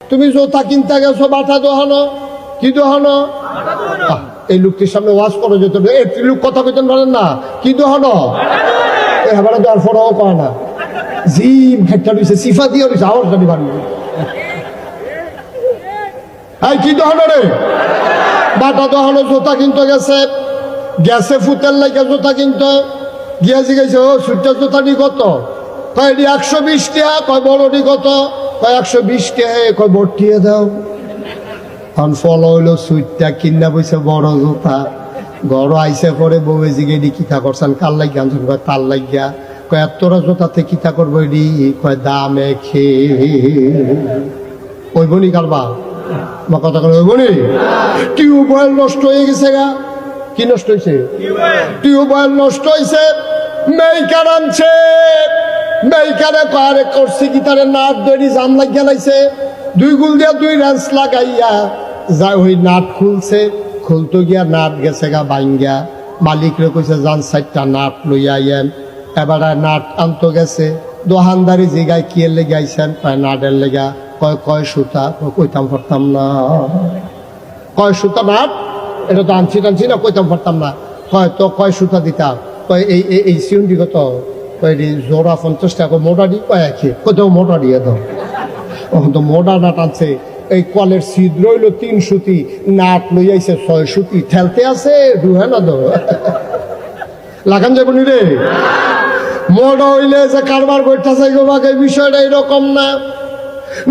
তুমি জোতা কিনতে গেছো বাটা দোহানো, কি দোহানো? এই লোকটির সামনে ওয়াজ করো যেত, একটি লোক কথা কইতেন পারেন না, কি দোহানো? এবার দেওয়ার পরও কয় না, জিম ঘেটটা রয়েছে, সিফা দিয়ে রয়েছে, আওয়াজ জানি বাড়ি। এই কি দোহানো রে? বাটা দোহানো। জোতা কিনতে গেছে, গ্যাসে ফুতের লাগে জোতা কিনতো, গিয়া জিগাইছে ও সুইটার জোতাটি কত? কয় এটি 120 টাকা। কয় বড়টি কত? কয় 120 টাকা। কয় বটিয়ে দাও। এখন ফল হইলো সুইটটা কিনা বইছে বড় জোতা। ঘর আইসে পরে বউয়ে জিগে এটি কিতা করছেন, কাল লাগিয়া আনছেন? কয় তার লাগিয়া। কয় এতটা জোতাতে কিতা করবো এটি? কয় দামে খেয়ে ওই বনি কারবা আমার কথা করে। ওই বনি টিউবওয়েল নষ্ট হয়ে গেছে গা। কি নষ্ট হয়েছে? টিউবওয়েল নষ্ট হয়েছে। মেইকার আনছে, মেইকারে কারে করছে কি তারে নাট দড়ি জাম লাগিয়া লাইছে, 2 গুল দিয়া 2 রেঞ্চ লাগাইয়া যা ওই নাট খুলছে। খুলতে গিয়া নাট গেছে গা বাইঙ্গা। মালিকরে কইছে যান 4টা নাট লইয়া আইয়েন। এবারে নাট আনতো গেছে। দোহানদারি জিগায় কি এর লেগে আইছেন? কয় নাটের লেগা। কয় সুতা? কইতাম পারতাম না। কয় সুতা নাট? এটা তো আনছি টানছি না, কইতাম পারতাম না। কয় তো কয় সুতা দিতাম? কয় এই সিউন্ডি কত? কয় জোড়া 50 টাকা। মোটা দি? কয় একই। কোথাও মোটা দিয়ে দাও। ওখান তো মোটা নাট আনছে। এই কলের ছিদ্র হইলো 3 সুতি, নাট লই আইছে 6 সুতি। ঠেলতে আছে ডুহে না দো লাগান যাবো নি রে। মোটা হইলে যে কারবার করতেছে গো বাকে, বিষয়টা এরকম না।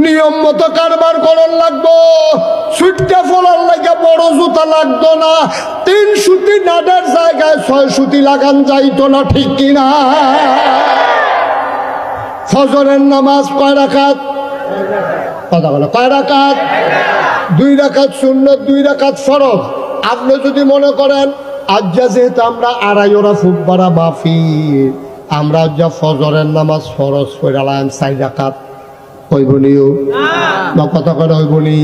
নিয়ম মতো কারবার করার লাগবো। সুইটটা ফলার লাগে বড় জুতা লাগতো না। 3 সুতি নাটের জায়গায় 6 সুতি লাগান যাইতো না, ঠিক কিনা? ফজরের নামাজ কয় রাকাত? কথা বলো, কয় রাকাত? 2 রাকাত সুন্নত, 2 রাকাত ফরজ। আপনি যদি মনে করেন আজ্জা যেহেতু আমরা আড়াই ওরা ফুটবারা মাফি, আমরা যা ফজরের নামাজ ফরজ কইরালাম 4 রাকাত, হইবনিও না? কথা করে হইবনি?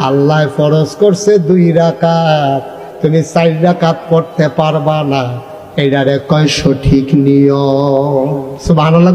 আল্লাহ ফরজ করছে 2 রাকাত, তুমি 4 রাকাত পড়তে পারবা না। এটারে কয় সঠিক নিয়ম। সুবহানাল্লাহ।